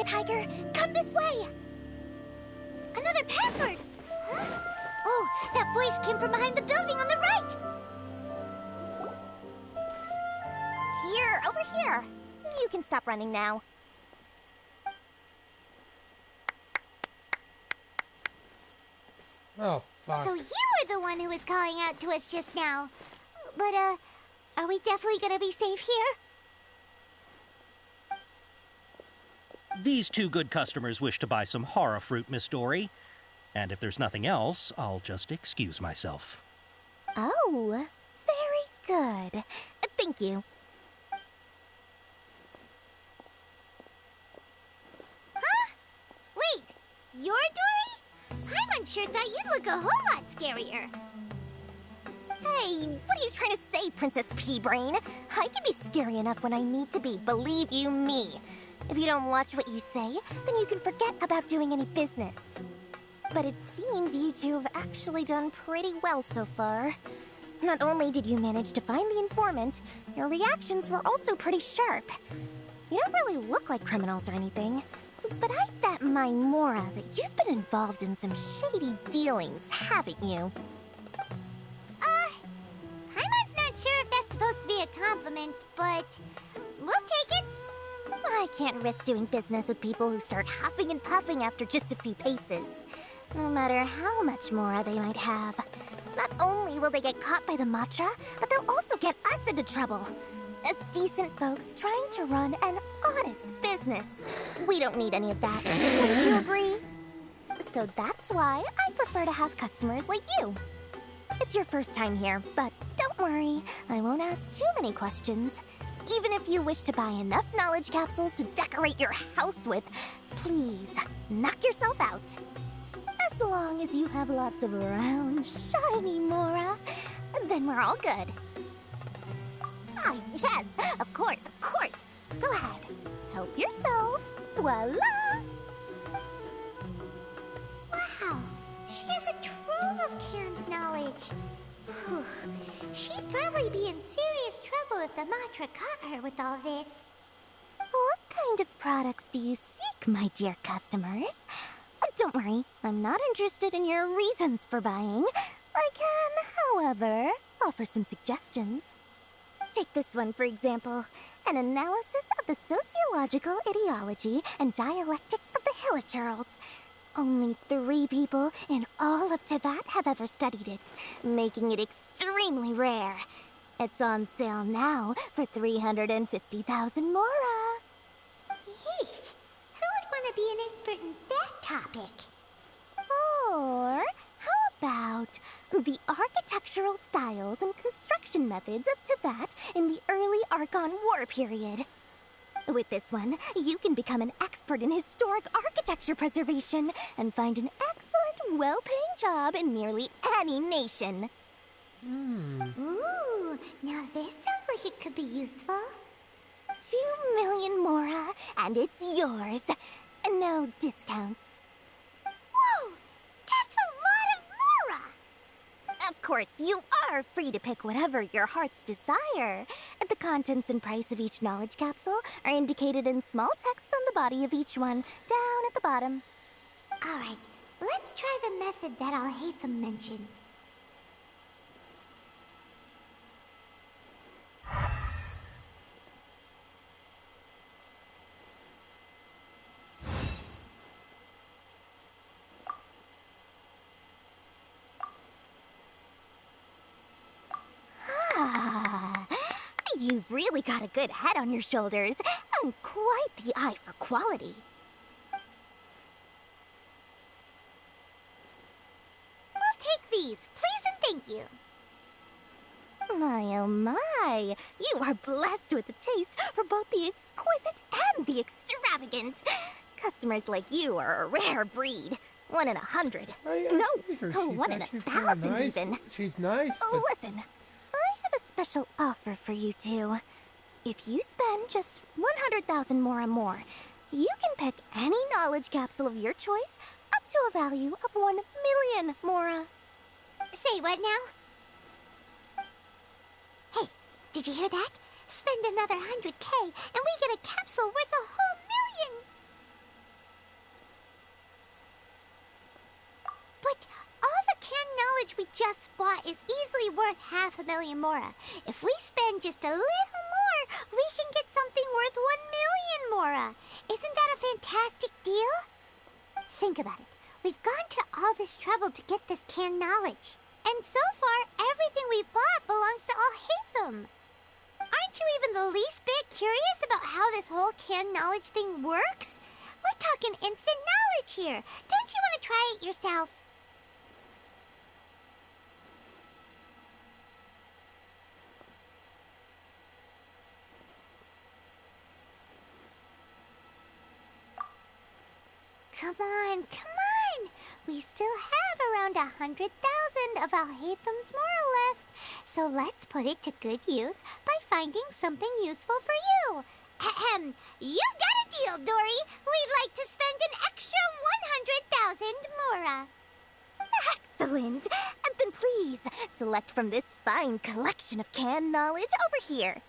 Tiger, come this way! Another password! Huh? Oh, that voice came from behind the building on the right! Here, over here! You can stop running now. Oh, fuck. So you were the one who was calling out to us just now. But, are we definitely gonna be safe here? These two good customers wish to buy some horror fruit, Miss Dori. And if there's nothing else, I'll just excuse myself. Oh, very good. Thank you. Huh? Wait, you're Dori? I'm sure thought you'd look a whole lot scarier. Hey, what are you trying to say, Princess Pea-Brain? I can be scary enough when I need to be, believe you me. If you don't watch what you say, then you can forget about doing any business. But it seems you two have actually done pretty well so far. Not only did you manage to find the informant, your reactions were also pretty sharp. You don't really look like criminals or anything, but I bet my Mora that you've been involved in some shady dealings, haven't you? Paimon's not sure if that's supposed to be a compliment, but we'll take it. I can't risk doing business with people who start huffing and puffing after just a few paces, no matter how much Mora they might have. Not only will they get caught by the Matra, but they'll also get us into trouble. As decent folks trying to run an honest business. We don't need any of that. Wouldn't you agree? So that's why I prefer to have customers like you. It's your first time here, but don't worry, I won't ask too many questions. Even if you wish to buy enough knowledge capsules to decorate your house with, please, knock yourself out. As long as you have lots of round, shiny Mora, then we're all good. Ah, yes, of course, of course. Go ahead, help yourselves. Voila! Wow, she has a trove of canned knowledge. Whew. She'd probably be in serious trouble if the Matra caught her with all this. What kind of products do you seek, my dear customers? Don't worry, I'm not interested in your reasons for buying. I can, however, offer some suggestions. Take this one, for example. An analysis of the sociological ideology and dialectics of the Hilichurls. Only 3 people in all of Teyvat have ever studied it, making it extremely rare. It's on sale now for 350,000 Mora. Yeesh! Who would want to be an expert in that topic? Or how about the architectural styles and construction methods of Teyvat in the early Archon War period? With this one, you can become an expert in historic architecture preservation and find an excellent, well-paying job in nearly any nation. Ooh, now this sounds like it could be useful. 2 million Mora, and it's yours. No discounts. Whoa! That's a lot of Mora! Of course, you are free to pick whatever your heart's desire. The contents and price of each knowledge capsule are indicated in small text on the body of each one, down at the bottom. Alright, let's try the method that Alhaitham mentioned. You've really got a good head on your shoulders, and quite the eye for quality. We'll take these, please and thank you. My oh my, you are blessed with a taste for both the exquisite and the extravagant. Customers like you are a rare breed. 1 in 100. No, 1 in 1,000 even. She's nice. Listen. I have a special offer for you two. If you spend just 100,000 Mora more, you can pick any knowledge capsule of your choice up to a value of 1 million Mora. Say what now? Hey, did you hear that? Spend another 100K and we get a capsule worth a whole million! that is easily worth 500,000 mora. If we spend just a little more, we can get something worth 1,000,000 mora. Isn't that a fantastic deal? Think about it. We've gone to all this trouble to get this canned knowledge. And so far, everything we bought belongs to Alhaitham. Aren't you even the least bit curious about how this whole canned knowledge thing works? We're talking instant knowledge here. Don't you want to try it yourself? Come on, come on! We still have around 100,000 of Alhaitham's moral left, so let's put it to good use by finding something useful for you. Ahem! You've got a deal, Dori! We'd like to spend an extra 100,000 mora. Excellent! Then please, select from this fine collection of canned knowledge over here.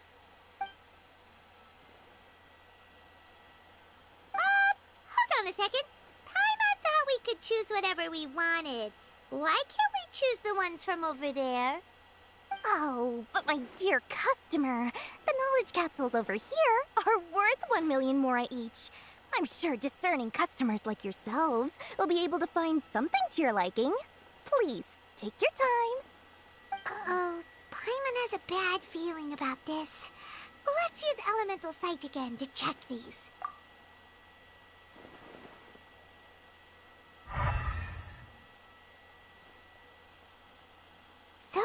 Hold on a second. Paimon thought we could choose whatever we wanted. Why can't we choose the ones from over there? Oh, but my dear customer, the knowledge capsules over here are worth 1,000,000 mora each. I'm sure discerning customers like yourselves will be able to find something to your liking. Please, take your time. Uh-oh, Paimon has a bad feeling about this. Let's use Elemental Sight again to check these. So,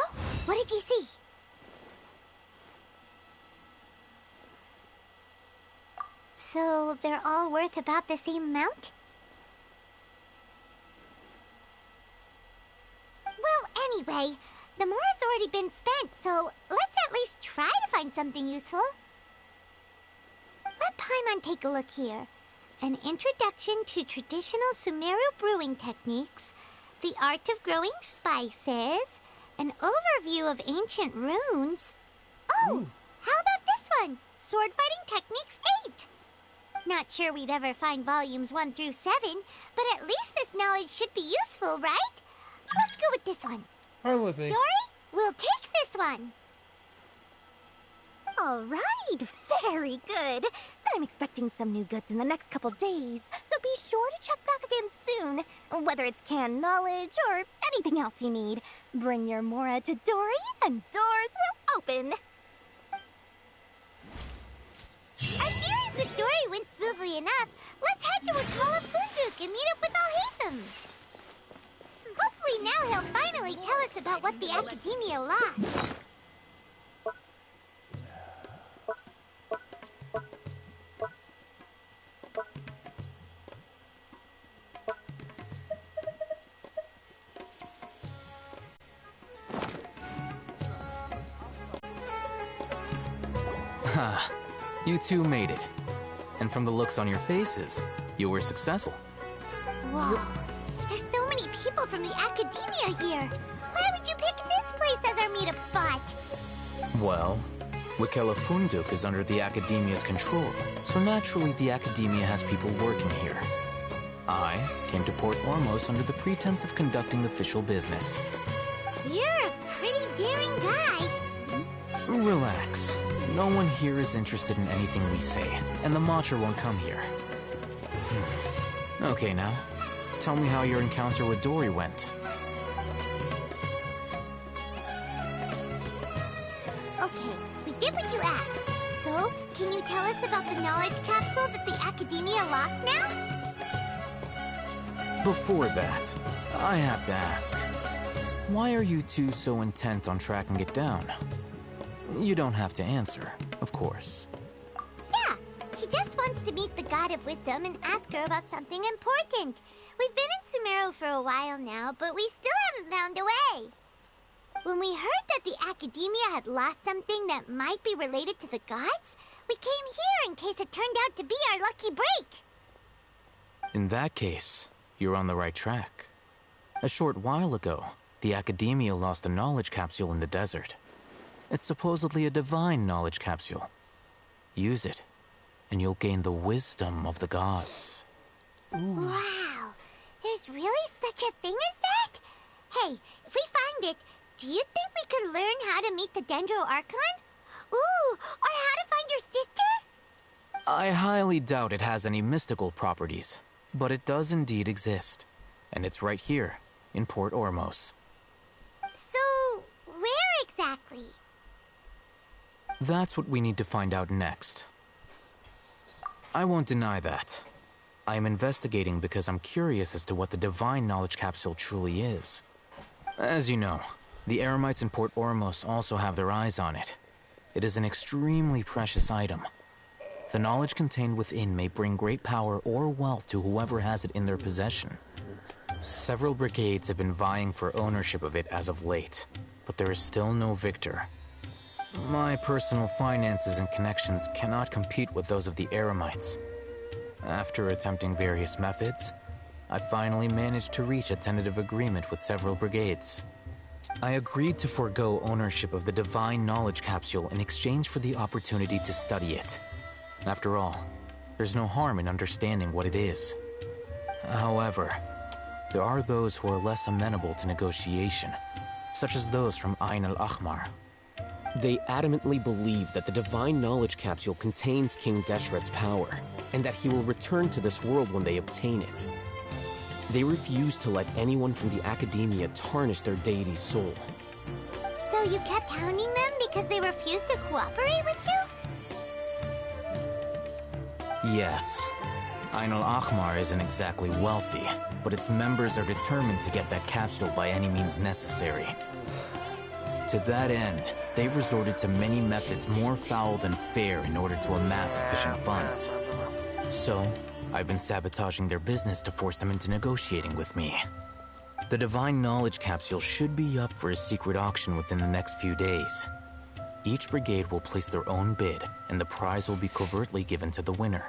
what did you see? So, they're all worth about the same amount? Well, anyway, the mora's already been spent, so let's at least try to find something useful. Let Paimon take a look here. An introduction to traditional Sumeru brewing techniques, the art of growing spices, an overview of ancient runes. Oh, how about this one? Sword Fighting Techniques 8. Not sure we'd ever find volumes 1 through 7, but at least this knowledge should be useful, right? Let's go with this one. Fine with me. Dori, we'll take this one. All right, very good. I'm expecting some new goods in the next couple days, so be sure to check back again soon. Whether it's canned knowledge or anything else you need, bring your mora to Dori and doors will open. Our dealings with Dori went smoothly enough. Let's head to Wakala Funduk and meet up with Alhaitham. Hopefully now he'll finally tell us about what the Academia lost. Ha! You two made it. And from the looks on your faces, you were successful. Whoa, there's so many people from the Academia here. Why would you pick this place as our meetup spot? Well, Wakela Funduk is under the Academia's control, so naturally the Academia has people working here. I came to Port Ormos under the pretense of conducting official business. You're a pretty daring guy. Relax. No one here is interested in anything we say, and the Matcha won't come here. Okay now, tell me how your encounter with Dori went. Okay, we did what you asked. So, can you tell us about the knowledge capsule that the Academia lost now? Before that, I have to ask, why are you two so intent on tracking it down? You don't have to answer, of course. Yeah, he just wants to meet the God of Wisdom and ask her about something important. We've been in Sumeru for a while now, but we still haven't found a way. When we heard that the Academia had lost something that might be related to the gods, we came here in case it turned out to be our lucky break. In that case, you're on the right track. A short while ago, the Academia lost a knowledge capsule in the desert. It's supposedly a divine knowledge capsule. Use it, and you'll gain the wisdom of the gods. Wow, there's really such a thing as that? Hey, if we find it, Do you think we could learn how to meet the Dendro Archon? Ooh, or how to find your sister? I highly doubt it has any mystical properties, but it does indeed exist. And it's right here, in Port Ormos. So, where exactly? That's what we need to find out next. I won't deny that. I am investigating because I'm curious as to what the Divine Knowledge Capsule truly is. As you know, the Eremites in Port Ormos also have their eyes on it. It is an extremely precious item. The knowledge contained within may bring great power or wealth to whoever has it in their possession. Several brigades have been vying for ownership of it as of late, but there is still no victor. My personal finances and connections cannot compete with those of the Eremites. After attempting various methods, I finally managed to reach a tentative agreement with several brigades. I agreed to forego ownership of the Divine Knowledge Capsule in exchange for the opportunity to study it. After all, there's no harm in understanding what it is. However, there are those who are less amenable to negotiation, such as those from Ayn Al-Ahmar. They adamantly believe that the Divine Knowledge Capsule contains King Deshret's power, and that he will return to this world when they obtain it. They refuse to let anyone from the Academia tarnish their deity's soul. So you kept hounding them because they refused to cooperate with you? Yes. Ayn Al-Ahmar isn't exactly wealthy, but its members are determined to get that capsule by any means necessary. To that end, they've resorted to many methods more foul than fair in order to amass sufficient funds. So, I've been sabotaging their business to force them into negotiating with me. The Divine Knowledge Capsule should be up for a secret auction within the next few days. Each brigade will place their own bid, and the prize will be covertly given to the winner.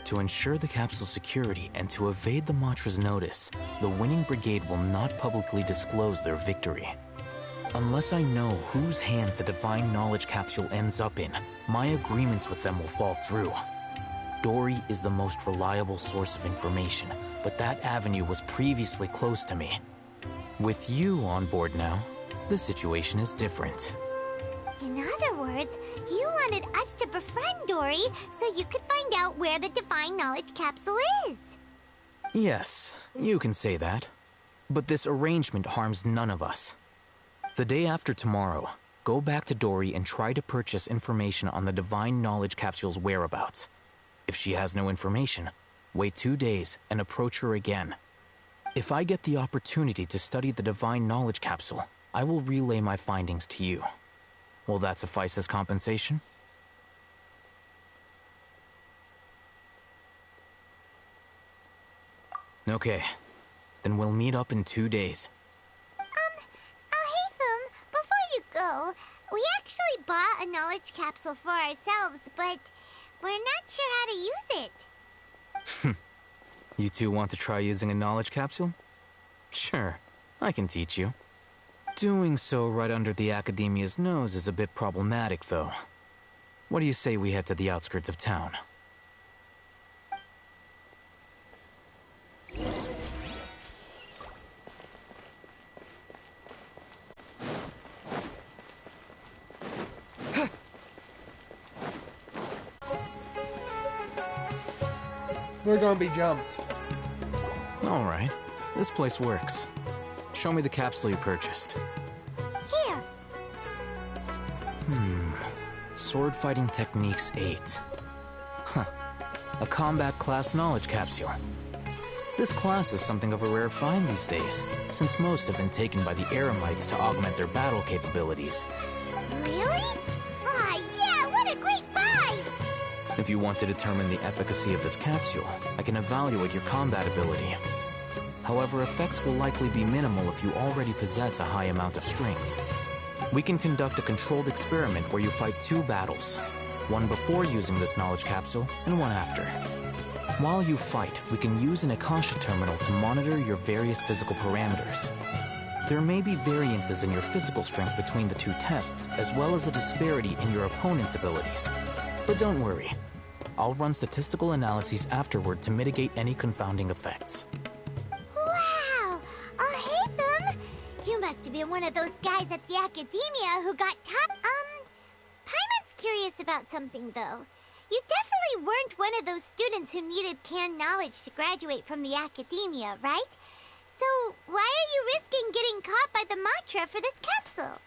To ensure the capsule's security and to evade the Matra's notice, the winning brigade will not publicly disclose their victory. Unless I know whose hands the Divine Knowledge Capsule ends up in, my agreements with them will fall through. Dori is the most reliable source of information, but that avenue was previously closed to me. With you on board now, the situation is different. In other words, you wanted us to befriend Dori so you could find out where the Divine Knowledge Capsule is. Yes, you can say that. But this arrangement harms none of us. The day after tomorrow, go back to Dori and try to purchase information on the Divine Knowledge Capsule's whereabouts. If she has no information, wait 2 days and approach her again. If I get the opportunity to study the Divine Knowledge Capsule, I will relay my findings to you. Will that suffice as compensation? Okay, then we'll meet up in 2 days. Alhaitham, before you go, we actually bought a knowledge capsule for ourselves, but we're not sure how to use it. You two want to try using a knowledge capsule? Sure, I can teach you. Doing so right under the Academia's nose is a bit problematic, though. What do you say we head to the outskirts of town? We're gonna be jumped. All right, this place works. Show me the capsule you purchased. Here. Sword Fighting Techniques 8. Huh. A combat class knowledge capsule. This class is something of a rare find these days, since most have been taken by the Eremites to augment their battle capabilities. Really? Ah, yeah, what a great buy! If you want to determine the efficacy of this capsule, I can evaluate your combat ability. However, effects will likely be minimal if you already possess a high amount of strength. We can conduct a controlled experiment where you fight 2 battles, one before using this knowledge capsule and one after. While you fight, we can use an Akasha terminal to monitor your various physical parameters. There may be variances in your physical strength between the 2 tests, as well as a disparity in your opponent's abilities. But don't worry, I'll run statistical analyses afterward to mitigate any confounding effects. Wow! Alhaitham! You must to be one of those guys at the academia who got top. Paimon's curious about something, though. You definitely weren't one of those students who needed canned knowledge to graduate from the academia, right? So, why are you risking getting caught by the Matra for this capsule?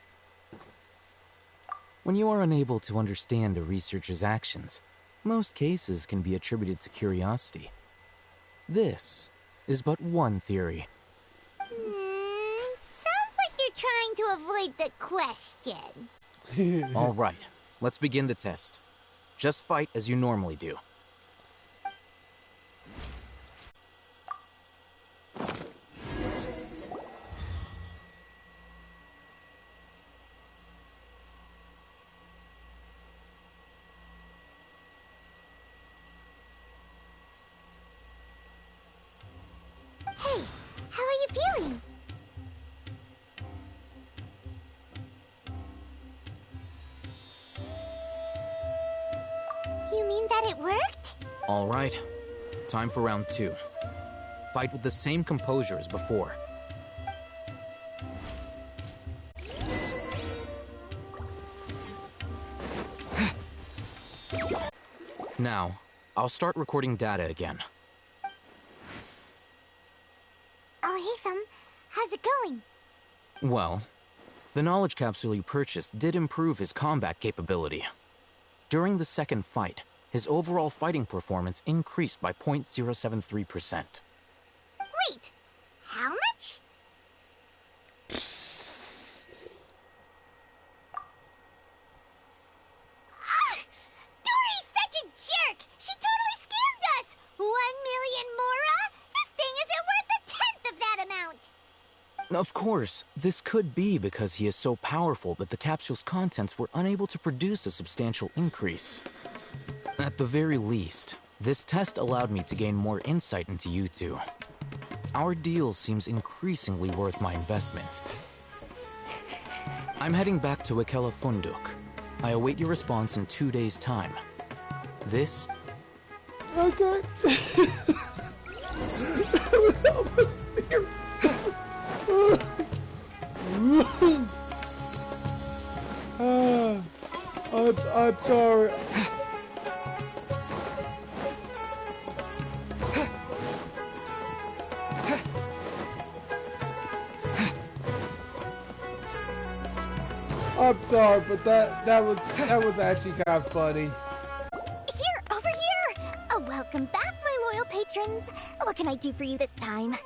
When you are unable to understand a researcher's actions, most cases can be attributed to curiosity. This is but one theory. Sounds like you're trying to avoid the question. All right, let's begin the test. Just fight as you normally do. Hey, how are you feeling? You mean that it worked? All right, time for round 2. Fight with the same composure as before. Now, I'll start recording data again. Alhaitham, how's it going? Well, the knowledge capsule you purchased did improve his combat capability. During the second fight, his overall fighting performance increased by 0.073%. Wait, how much? Dori's such a jerk! She totally scammed us! 1 million mora? This thing isn't worth a tenth of that amount! Of course, this could be because he is so powerful that the capsule's contents were unable to produce a substantial increase. At the very least, this test allowed me to gain more insight into you two. Our deal seems increasingly worth my investment. I'm heading back to Ikela Funduk. I await your response in 2 days' time. This... Okay. I'm sorry. I'm sorry, but that was actually kind of funny. Here, over here! Welcome back, my loyal patrons. What can I do for you this time?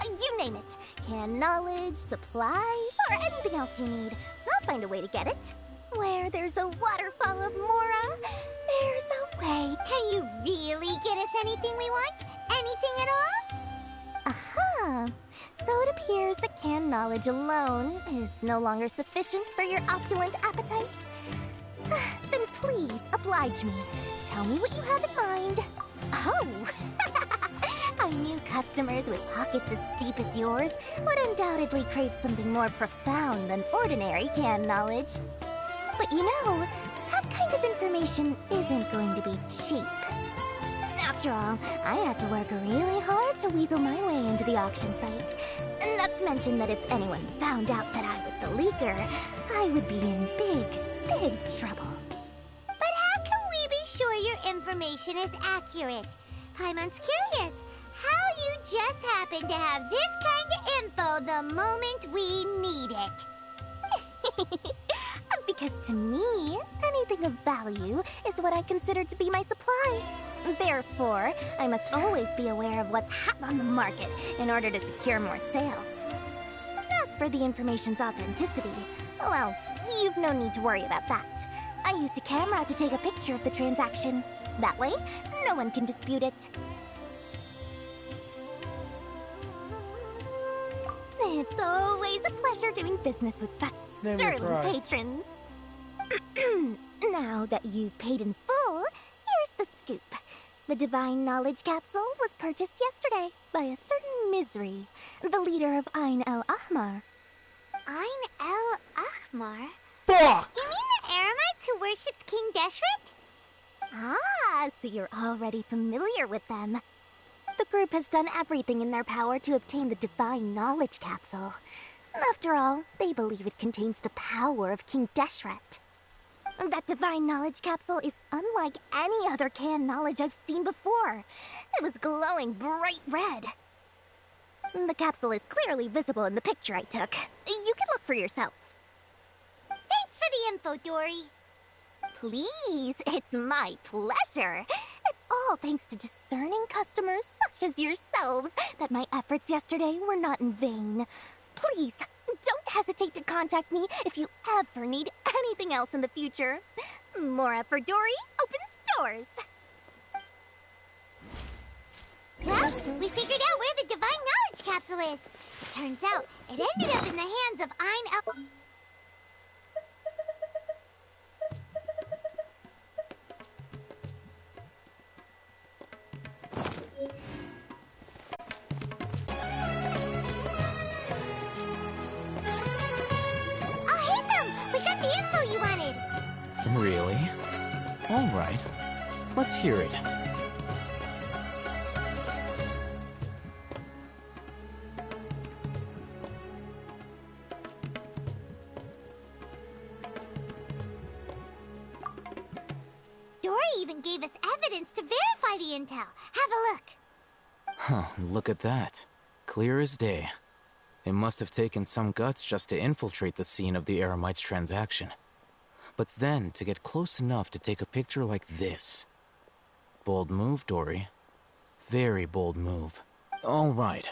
You name it. Canned knowledge, supplies, or anything else you need. I'll find a way to get it. Where there's a waterfall of mora, there's a way. Can you really get us anything we want? Anything at all? Aha! So it appears that canned knowledge alone is no longer sufficient for your opulent appetite. Then please, oblige me. Tell me what you have in mind. Oh! Our new customers with pockets as deep as yours would undoubtedly crave something more profound than ordinary canned knowledge. But you know, that kind of information isn't going to be cheap. After all, I had to work really hard to weasel my way into the auction site. Not to mention that if anyone found out that I was the leaker, I would be in big, big trouble. But how can we be sure your information is accurate? Paimon's curious how you just happen to have this kind of info the moment we need it. Because to me, anything of value is what I consider to be my supply. Therefore, I must always be aware of what's hot on the market in order to secure more sales. As for the information's authenticity, well, you've no need to worry about that. I used a camera to take a picture of the transaction. That way, no one can dispute it. It's always a pleasure doing business with such sterling patrons. Now that you've paid in full, here's the scoop. The Divine Knowledge Capsule was purchased yesterday by a certain Misery, the leader of Ayn Al-Ahmar. Ayn Al-Ahmar? Fuck! You mean the Aramites who worshipped King Deshret? Ah, so you're already familiar with them. The group has done everything in their power to obtain the Divine Knowledge Capsule. After all, they believe it contains the power of King Deshret. That Divine Knowledge Capsule is unlike any other canned knowledge I've seen before. It was glowing bright red. The capsule is clearly visible in the picture I took. You can look for yourself. Thanks for the info, Dori. Please, it's my pleasure. It's all thanks to discerning customers such as yourselves that my efforts yesterday were not in vain. Please, don't hesitate to contact me if you ever need anything else in the future. Mora for Dori opens doors. Well, we figured out where the Divine Knowledge Capsule is. Turns out, it ended up in the hands of Ayn Al... Alhaitham! We got the info you wanted! Really? All right. Let's hear it. Dori even gave us evidence to verify the intel. Have a look. Huh, look at that. Clear as day. They must have taken some guts just to infiltrate the scene of the Eremites transaction. But then to get close enough to take a picture like this. Bold move, Dori. Very bold move. All right.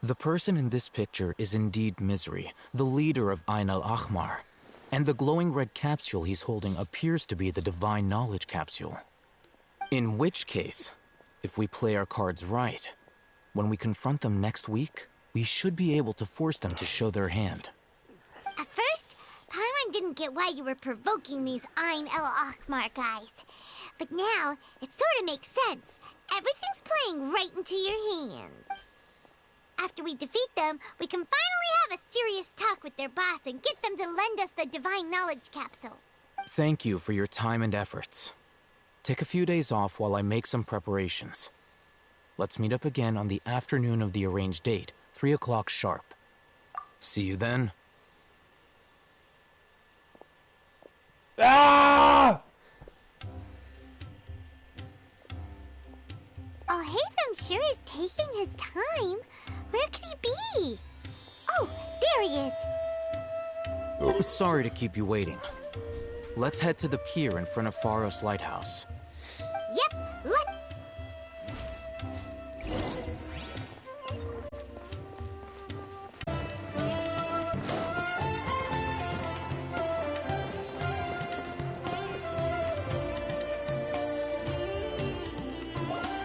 The person in this picture is indeed Misery, the leader of Ayn Al-Ahmar. And the glowing red capsule he's holding appears to be the Divine Knowledge Capsule. In which case, if we play our cards right, when we confront them next week, we should be able to force them to show their hand. At first, Paimon didn't get why you were provoking these Ayn Al-Ahmar guys. But now, it sort of makes sense. Everything's playing right into your hand. After we defeat them, we can finally have a serious talk with their boss and get them to lend us the Divine Knowledge Capsule. Thank you for your time and efforts. Take a few days off while I make some preparations. Let's meet up again on the afternoon of the arranged date, 3 o'clock sharp. See you then. Ah! Alhaitham sure is taking his time. Where could he be? Oh, there he is. Sorry to keep you waiting. Let's head to the pier in front of Pharos Lighthouse. Yep, let...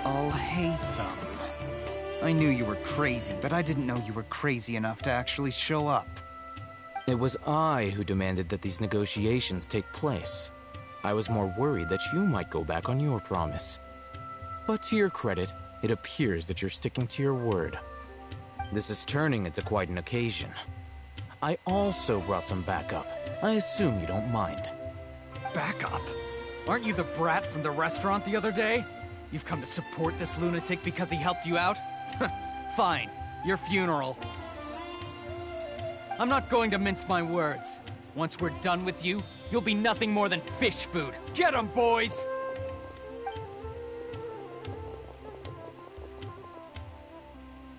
Alhaitham. I knew you were crazy, but I didn't know you were crazy enough to actually show up. It was I who demanded that these negotiations take place. I was more worried that you might go back on your promise. But to your credit, it appears that you're sticking to your word. This is turning into quite an occasion. I also brought some backup. I assume you don't mind. Backup? Aren't you the brat from the restaurant the other day? You've come to support this lunatic because he helped you out? Fine. Your funeral. I'm not going to mince my words. Once we're done with you, you'll be nothing more than fish food. Get 'em, boys!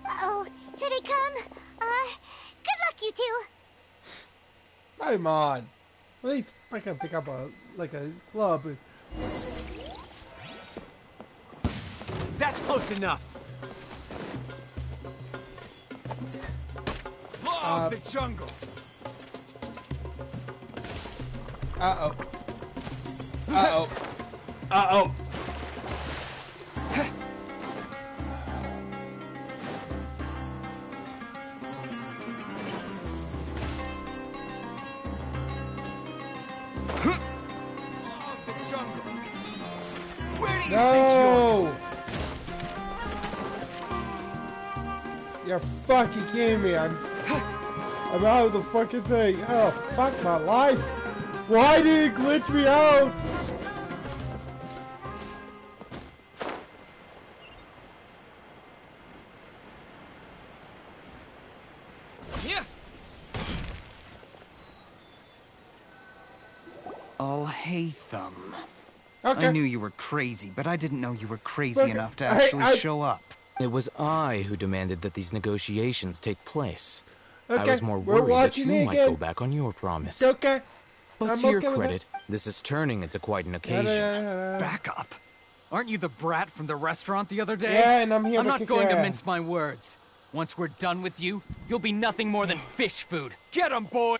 Uh-oh, here they come. Good luck, you two. Come on. At least I can pick up a club. That's close enough. Law of the jungle. Uh-oh. Uh-oh. Uh-oh. Law of the jungle. Where do you think No! You're fucking kidding me. I'm out of the fucking thing. Oh, fuck my life. Why did it glitch me out? Yeah. Alhaitham. Okay. I knew you were crazy, but I didn't know you were crazy Okay. enough to actually show up. It was I who demanded that these negotiations take place. I Okay, was more we're worried that watching you it might again. go back on your promise. Okay. But I'm to your okay with credit, this is turning into quite an Yeah, occasion. Back up. Aren't you the brat from the restaurant the other day? Yeah, and I'm here I'm to not kick going your to ass. mince my words. Once we're done with you, you'll be nothing more than fish food. Get 'em, boy!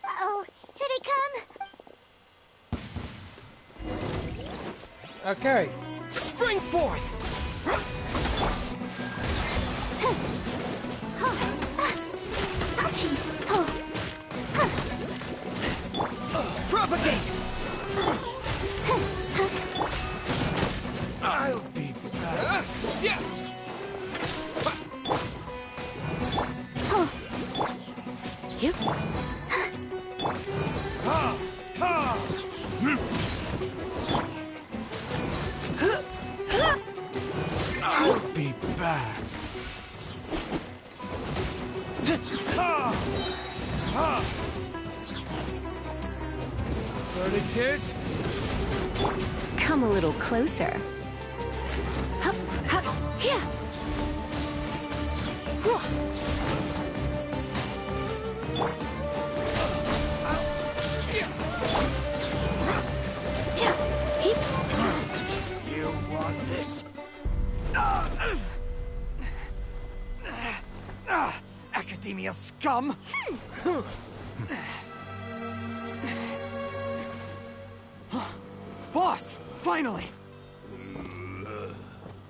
Uh-oh, here they come. Okay. Spring forth! Ouchie. Oh. Propagate! I'll be back. Yeah. You? Ha! Ha! I'll be back. Ha! Ha! Verdict is? Come a little closer. Hup, hup, here. You want this? Academia scum! Boss! Finally!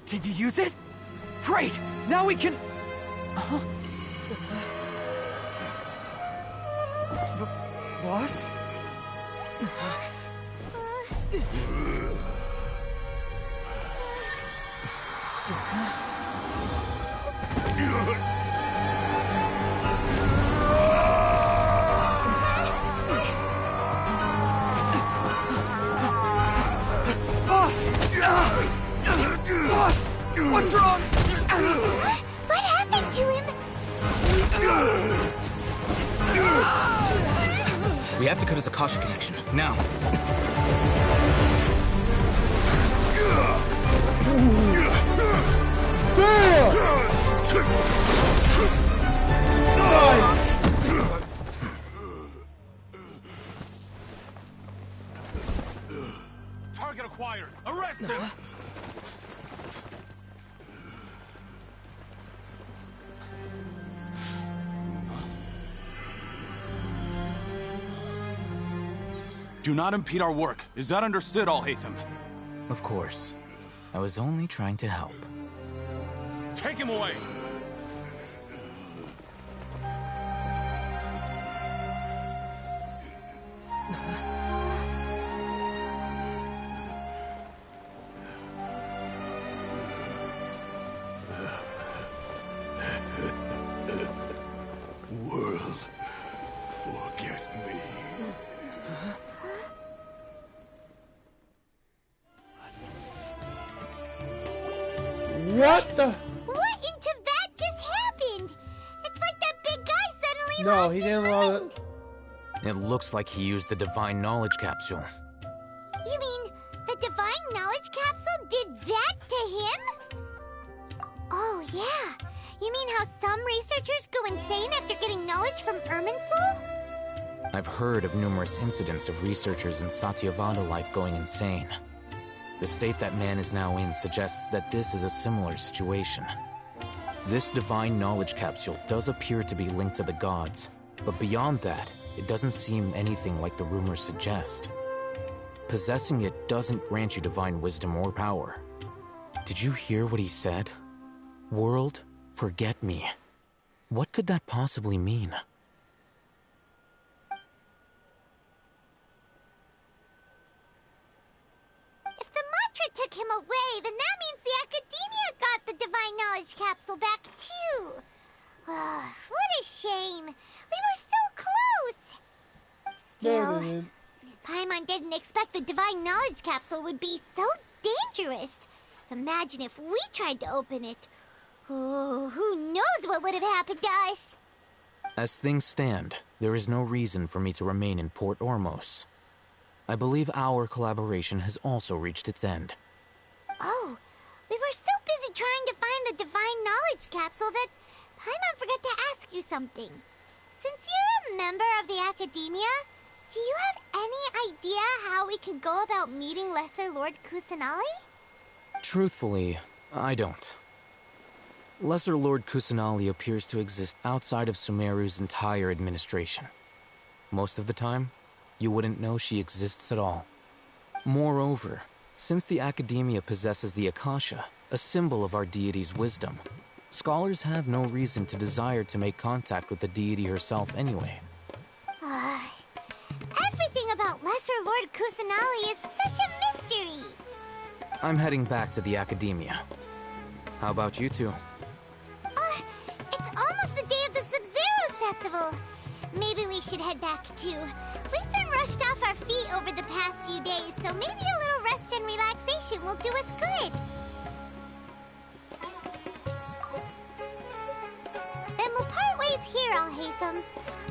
Did you use it? Great! Now we can... Boss? Boss! What's wrong? What happened to him? We have to cut his Akasha connection, now. Target acquired. Arrest him. Do not impede our work. Is that understood, Alhaitham? Of course. I was only trying to help. Take him away. World, forget me. What the? What into that just happened? It's like that big guy suddenly No, lost he his didn't mind. love it. It looks like he used the Divine Knowledge Capsule. You mean the Divine Knowledge Capsule did that to him? Oh, yeah. You mean how some researchers go insane after getting knowledge from Irminsul? I've heard of numerous incidents of researchers in Satyavada life going insane. The state that man is now in suggests that this is a similar situation. This Divine Knowledge Capsule does appear to be linked to the gods, but beyond that, it doesn't seem anything like the rumors suggest. Possessing it doesn't grant you divine wisdom or power. Did you hear what he said? World, forget me. What could that possibly mean? If the mantra took him away, then that means the Academia got the Divine Knowledge Capsule back, too. What a shame. We were so close. Still, Paimon didn't expect the Divine Knowledge Capsule would be so dangerous. Imagine if we tried to open it. Oh, who knows what would have happened to us? As things stand, there is no reason for me to remain in Port Ormos. I believe our collaboration has also reached its end. Oh, we were so busy trying to find the Divine Knowledge Capsule that Paimon forgot to ask you something. Since you're a member of the Academia, do you have any idea how we can go about meeting Lesser Lord Kusanali? Truthfully, I don't. Lesser Lord Kusanali appears to exist outside of Sumeru's entire administration. Most of the time, you wouldn't know she exists at all. Moreover, since the Academia possesses the Akasha, a symbol of our deity's wisdom, scholars have no reason to desire to make contact with the deity herself anyway. Everything about Lesser Lord Kusanali is such a mystery! I'm heading back to the Academia. How about you two? It's almost the day of the Sub-Zero's festival. Maybe we should head back too. We've been rushed off our feet over the past few days, so maybe a little rest and relaxation will do us good. Then we'll part ways here, Alhaitham.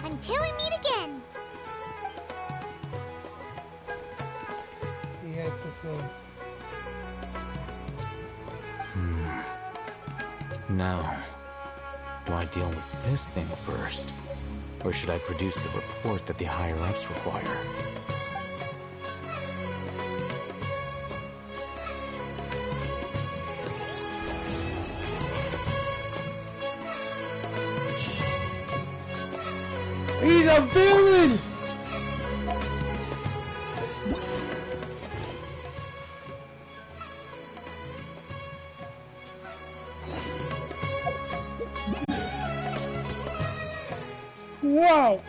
Until we meet again. He had to film. Now, do I deal with this thing first? Or should I produce the report that the higher-ups require? He's a villain! Wow!